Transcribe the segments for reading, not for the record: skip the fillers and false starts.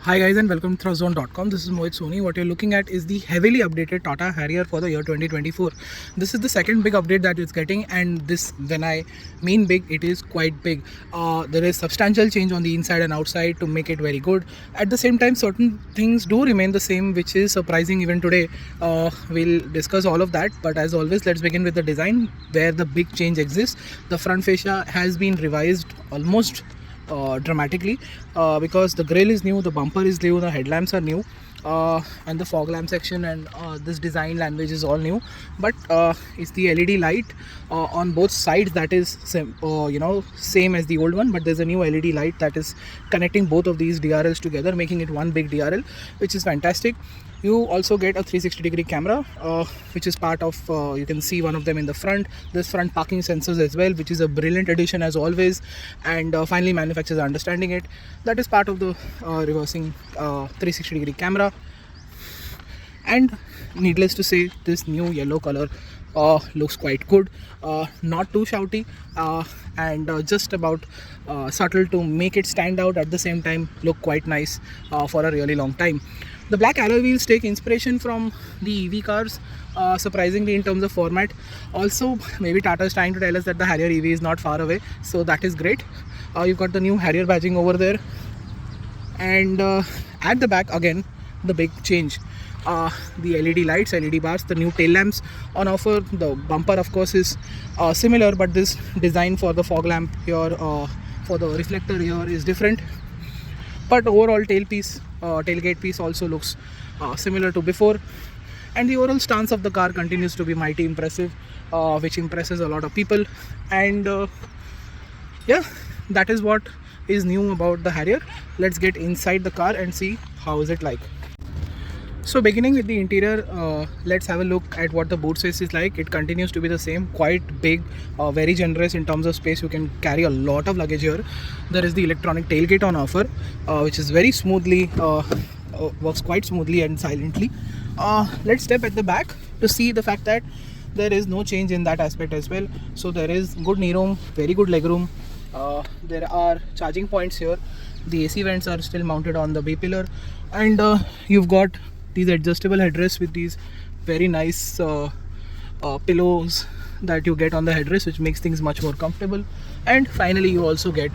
Hi guys and welcome to Thrustzone.com. This is Mohit Soni. What you're looking at is the heavily updated Tata Harrier for the year 2024. This is the second big update that it's getting, and this, when I mean big, it is quite big. There is substantial change on the inside and outside to make it very good. At the same time, certain things do remain the same, which is surprising even today. We'll discuss all of that, but as always, let's begin with the design where the big change exists. The front fascia has been revised almost dramatically because the grille is new, the bumper is new, the headlamps are new, and the fog lamp section and this design language is all new. But it's the LED light on both sides that is same as the old one, but there's a new LED light that is connecting both of these DRLs together, making it one big DRL, which is fantastic. You also get a 360-degree camera, which is part of, you can see one of them in the front. There's front parking sensors as well, which is a brilliant addition as always. And finally, manufacturers are understanding it. That is part of the reversing 360-degree camera. And needless to say, this new yellow color looks quite good, not too shouty, and just about subtle to make it stand out, at the same time look quite nice for a really long time. The black alloy wheels take inspiration from the EV cars, surprisingly in terms of format. Also, maybe Tata is trying to tell us that the Harrier EV is not far away, so that is great. You've got the new Harrier badging over there, and at the back again the big change. The LED lights, LED bars, the new tail lamps on offer. The bumper of course is similar, but this design for the fog lamp here, for the reflector here, is different. But overall tailgate piece also looks similar to before, and the overall stance of the car continues to be mighty impressive, which impresses a lot of people. And yeah, that is what is new about the Harrier. Let's get inside the car and see how is it like. So beginning with the interior, let's have a look at what the boot space is like. It continues to be the same, quite big, very generous in terms of space. You can carry a lot of luggage here. There is the electronic tailgate on offer, which is very smoothly, works quite smoothly and silently. Let's step at the back to see the fact that there is no change in that aspect as well. So there is good knee room, very good leg room. There are charging points here. The AC vents are still mounted on the B pillar, and you've got these adjustable headrests with these very nice pillows that you get on the headrest, which makes things much more comfortable. And finally, you also get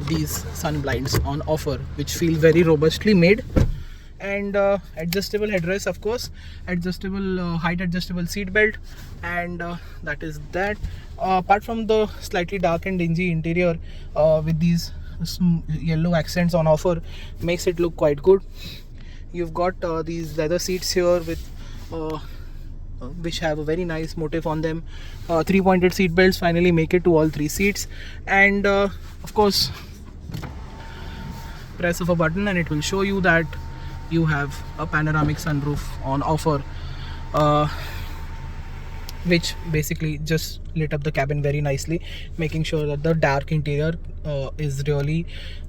these sun blinds on offer, which feel very robustly made. And adjustable headrests, of course, adjustable height adjustable seat belt, and that is that. Apart from the slightly dark and dingy interior with these yellow accents on offer, makes it look quite good. You've got these leather seats here with which have a very nice motif on them. 3-pointed seat belts finally make it to all 3 seats, and of course, press of a button and it will show you that you have a panoramic sunroof on offer, which basically just lit up the cabin very nicely, making sure that the dark interior is really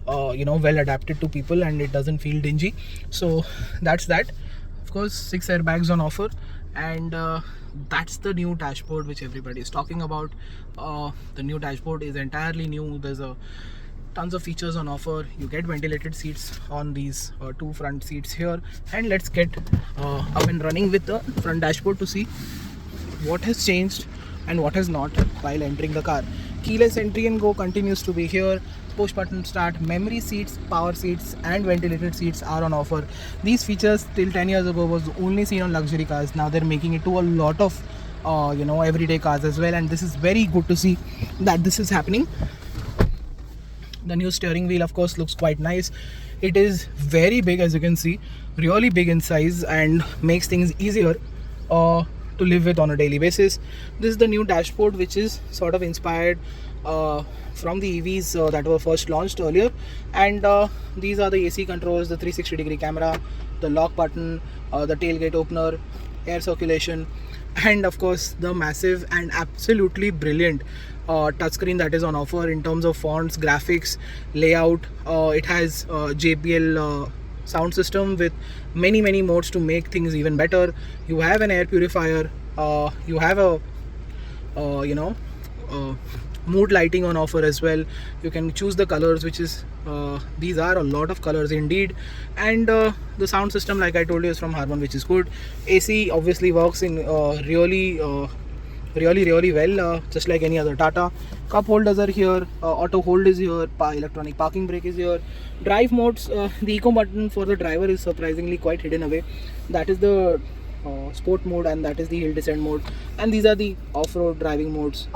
well adapted to people and it doesn't feel dingy. So that's that. Of course, 6 airbags on offer, and that's the new dashboard which everybody is talking about. The new dashboard is entirely new. There's tons of features on offer. You get ventilated seats on these 2 front seats here, and let's get up and running with the front dashboard to see what has changed and what has not while entering the car. Keyless entry and go continues to be here. Push button start, memory seats, power seats, and ventilated seats are on offer. These features till 10 years ago was only seen on luxury cars. Now they're making it to a lot of everyday cars as well, and this is very good to see that this is happening. The new steering wheel, of course, looks quite nice. It is very big, as you can see, really big in size, and makes things easier to live with on a daily basis. This is the new dashboard, which is sort of inspired from the EVs that were first launched earlier, and these are the AC controls, the 360-degree camera, the lock button, the tailgate opener, air circulation, and of course the massive and absolutely brilliant touchscreen that is on offer in terms of fonts, graphics, layout. It has JBL sound system with many modes to make things even better. You have an air purifier, you have a mood lighting on offer as well. You can choose the colors, which is these are a lot of colors indeed. And the sound system, like I told you, is from Harman, which is good. AC obviously works in really well, just like any other Tata. Cup holders are here, auto hold is here, electronic parking brake is here. Drive modes, the eco button for the driver is surprisingly quite hidden away. That is the sport mode, and that is the hill descent mode, and these are the off-road driving modes.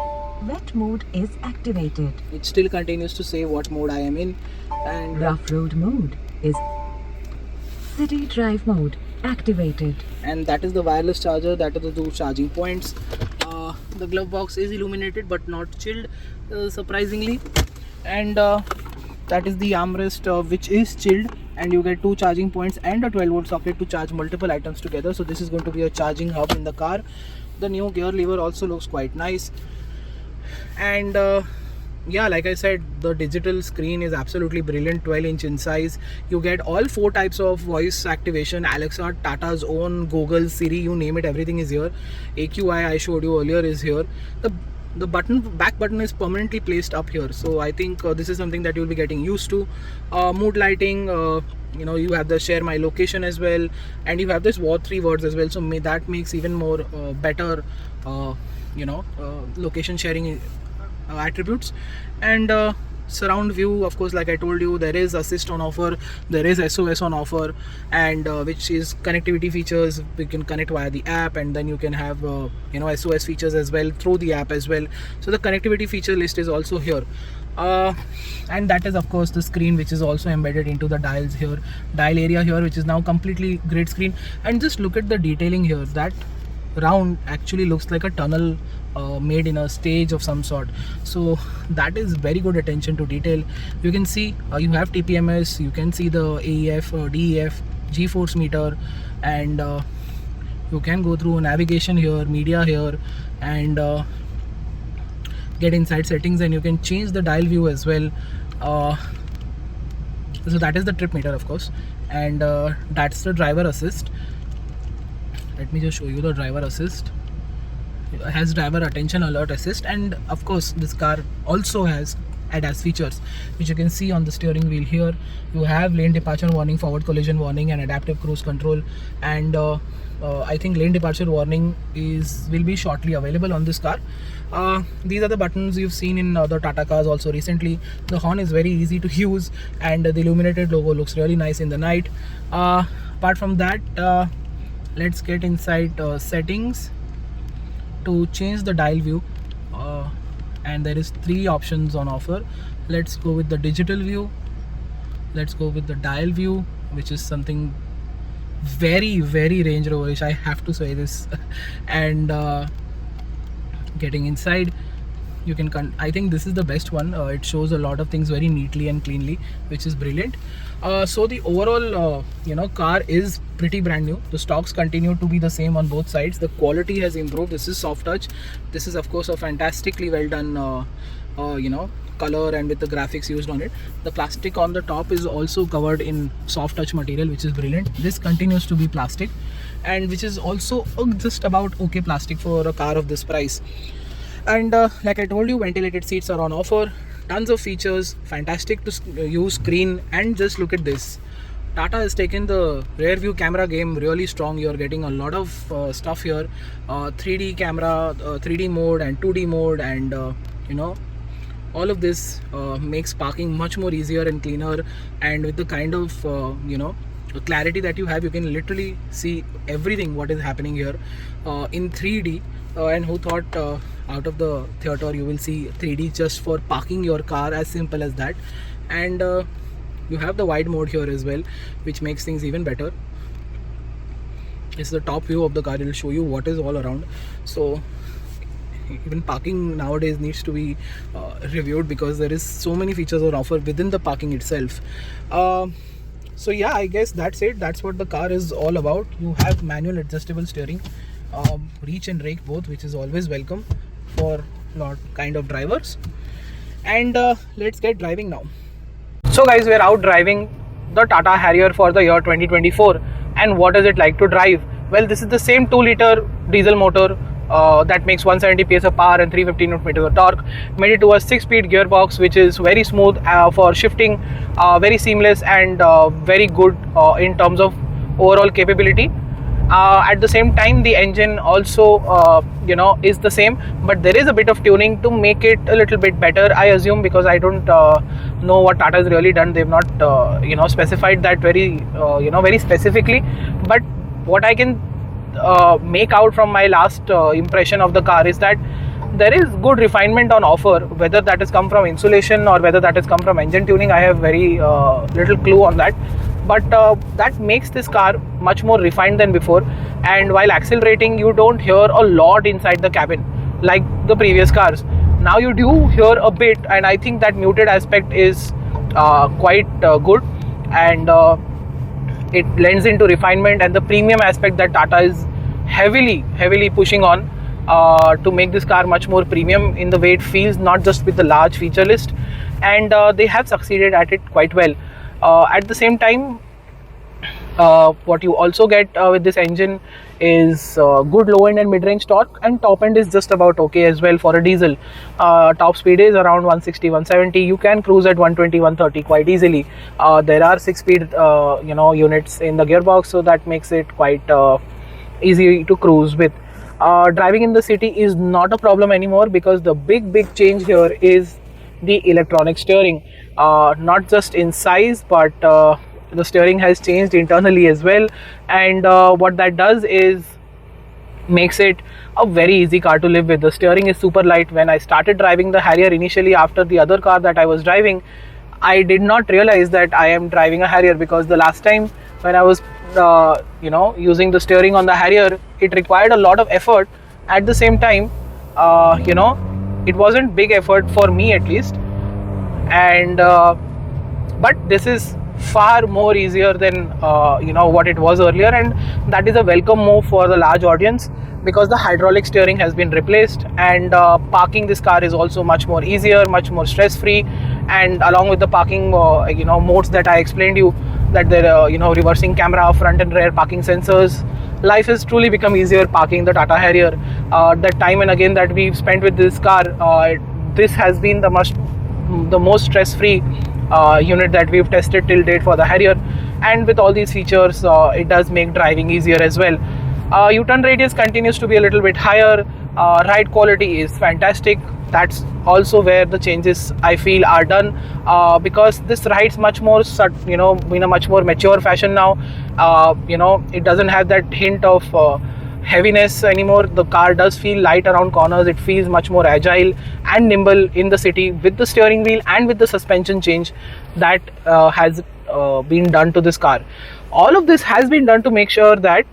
Wet mode is activated. It still continues to say what mode I am in. And rough road mode is city drive mode activated. And that is the wireless charger, that are the two charging points. The glove box is illuminated but not chilled, surprisingly. And that is the armrest, which is chilled, and you get two charging points and a 12-volt socket to charge multiple items together. So this is going to be a charging hub in the car. The new gear lever also looks quite nice. And yeah, like I said, the digital screen is absolutely brilliant, 12-inch in size. You get all 4 types of voice activation: Alexa, Tata's own, Google, Siri, you name it, everything is here. AQI I showed you earlier is here. The back button is permanently placed up here, so I think this is something that you'll be getting used to. Mood lighting, you have the share my location as well, and you have this what 3 words as well, so that makes even more better location sharing attributes. And surround view, of course, like I told you, there is assist on offer, there is SOS on offer, and which is connectivity features. We can connect via the app, and then you can have SOS features as well through the app as well. So the connectivity feature list is also here. And that is, of course, the screen, which is also embedded into the dials here, dial area here, which is now completely grid screen. And just look at the detailing here. That round actually looks like a tunnel made in a stage of some sort, so that is very good attention to detail. You can see you have TPMS, you can see the AEF, DEF, G-force meter, and you can go through navigation here, media here, and get inside settings, and you can change the dial view as well. So that is the trip meter, of course, and that's the driver assist. Let me just show you the driver assist. It has driver attention alert assist, and of course this car also has ADAS features, which you can see on the steering wheel here. You have lane departure warning, forward collision warning, and adaptive cruise control. And I think lane departure warning will be shortly available on this car. These are the buttons you've seen in other Tata cars also recently. The horn is very easy to use, and the illuminated logo looks really nice in the night. Apart from that, let's get inside settings to change the dial view, and there is 3 options on offer. Let's go with the digital view, let's go with the dial view, which is something very Range Roverish, I have to say this. And getting inside, you can I think this is the best one. It shows a lot of things very neatly and cleanly, which is brilliant. So the overall car is pretty brand new. The stocks continue to be the same on both sides. The quality has improved. This is soft touch. This is, of course, a fantastically well done color, and with the graphics used on it. The plastic on the top is also covered in soft touch material, which is brilliant. This continues to be plastic, and which is also just about okay plastic for a car of this price. And like I told you, ventilated seats are on offer. Tons of features, fantastic to use screen. And just look at this, Tata has taken the rear view camera game really strong. You're getting a lot of stuff here, 3D camera, 3D mode and 2D mode, and all of this makes parking much more easier and cleaner. And with the kind of clarity that you have, you can literally see everything what is happening here in 3D. And who thought out of the theater you will see 3D just for parking your car, as simple as that. And you have the wide mode here as well, which makes things even better. It's the top view of the car. It will show you what is all around. So even parking nowadays needs to be reviewed, because there is so many features on offer within the parking itself. So yeah, I guess that's it. That's what the car is all about. You have manual adjustable steering, reach and rake both, which is always welcome for lot kind of drivers. And let's get driving now. So guys, we're out driving the Tata Harrier for the year 2024. And what is it like to drive? Well, this is the same 2-liter diesel motor that makes 170 PS of power and 350 Newton meters of torque, made it to a 6-speed gearbox, which is very smooth for shifting, very seamless, and very good in terms of overall capability. At the same time, the engine also is the same, but there is a bit of tuning to make it a little bit better, I assume, because I don't know what Tata has really done. They've not specified that very specifically. But what I can make out from my last impression of the car is that there is good refinement on offer. Whether that has come from insulation or whether that has come from engine tuning, I have very little clue on that. But that makes this car much more refined than before. And while accelerating, you don't hear a lot inside the cabin like the previous cars. Now you do hear a bit, and I think that muted aspect is quite good, and it lends into refinement and the premium aspect that Tata is heavily pushing on to make this car much more premium in the way it feels, not just with the large feature list. And they have succeeded at it quite well. At the same time, what you also get with this engine is good low end and mid range torque, and top end is just about okay as well for a diesel. Top speed is around 160 170. You can cruise at 120 130 quite easily. There are 6-speed units in the gearbox, so that makes it quite easy to cruise with. Driving in the city is not a problem anymore, because the big change here is the electronic steering, not just in size, but the steering has changed internally as well. And what that does is makes it a very easy car to live with. The steering is super light. When I started driving the Harrier initially after the other car that I was driving, I did not realize that I am driving a Harrier, because the last time when I was using the steering on the Harrier, it required a lot of effort. At the same time, it wasn't big effort for me at least. And but this is far more easier than what it was earlier, and that is a welcome move for the large audience, because the hydraulic steering has been replaced, and parking this car is also much more easier, much more stress free. And along with the parking modes that I explained you, that there reversing camera, front and rear parking sensors, life has truly become easier parking the Tata Harrier. The time and again that we've spent with this car, this has been the most stress-free unit that we've tested till date for the Harrier. And with all these features, it does make driving easier as well. U-turn radius continues to be a little bit higher. Ride quality is fantastic. That's also where the changes I feel are done, because this rides much more in a much more mature fashion now. It doesn't have that hint of heaviness anymore. The car does feel light around corners. It feels much more agile and nimble in the city, with the steering wheel and with the suspension change that has been done to this car. All of this has been done to make sure that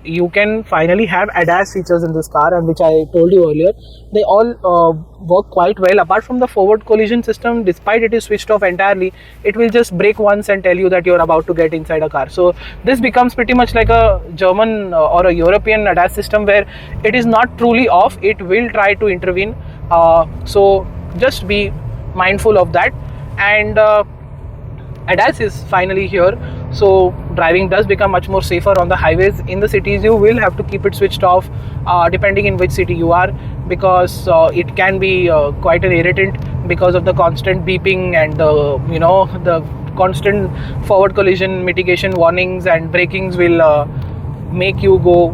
you can finally have ADAS features in this car, and which I told you earlier, they all work quite well. Apart from the forward collision system, despite it is switched off entirely, it will just brake once and tell you that you're about to get inside a car. So this becomes pretty much like a German or a European ADAS system, where it is not truly off, it will try to intervene. So just be mindful of that. And ADAS is finally here, so driving does become much more safer on the highways. In the cities, you will have to keep it switched off, depending in which city you are, because it can be quite an irritant because of the constant beeping and the constant forward collision mitigation warnings and brakings will make you go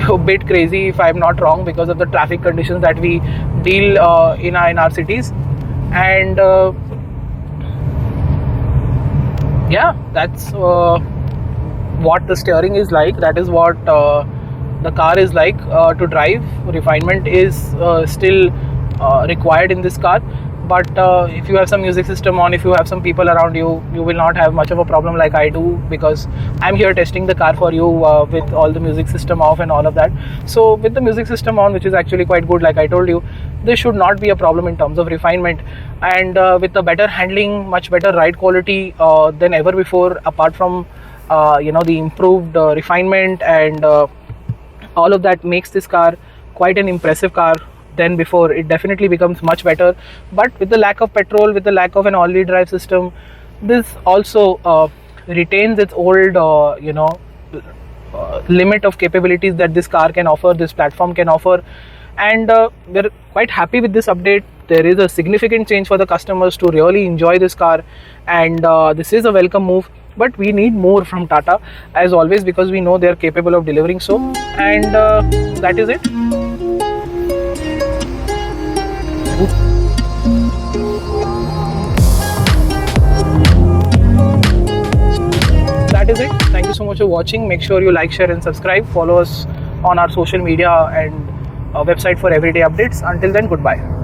a bit crazy, if I'm not wrong, because of the traffic conditions that we deal in our cities. And yeah, that's what the steering is like. That is what the car is like to drive. Refinement is still required in this car, but if you have some music system on, if you have some people around you, you will not have much of a problem like I do, because I'm here testing the car for you with all the music system off and all of that. So with the music system on, which is actually quite good, like I told you, this should not be a problem in terms of refinement. And with the better handling, much better ride quality than ever before, apart from the improved refinement, and all of that makes this car quite an impressive car than before. It definitely becomes much better. But with the lack of petrol, with the lack of an all-wheel drive system, this also retains its old limit of capabilities that this car can offer, this platform can offer. And we're quite happy with this update. There is a significant change for the customers to really enjoy this car, and this is a welcome move. But we need more from Tata, as always, because we know they're capable of delivering so. And that is it. That is it. Thank you so much for watching. Make sure you like, share and subscribe. Follow us on our social media and website for everyday updates. Until then, goodbye.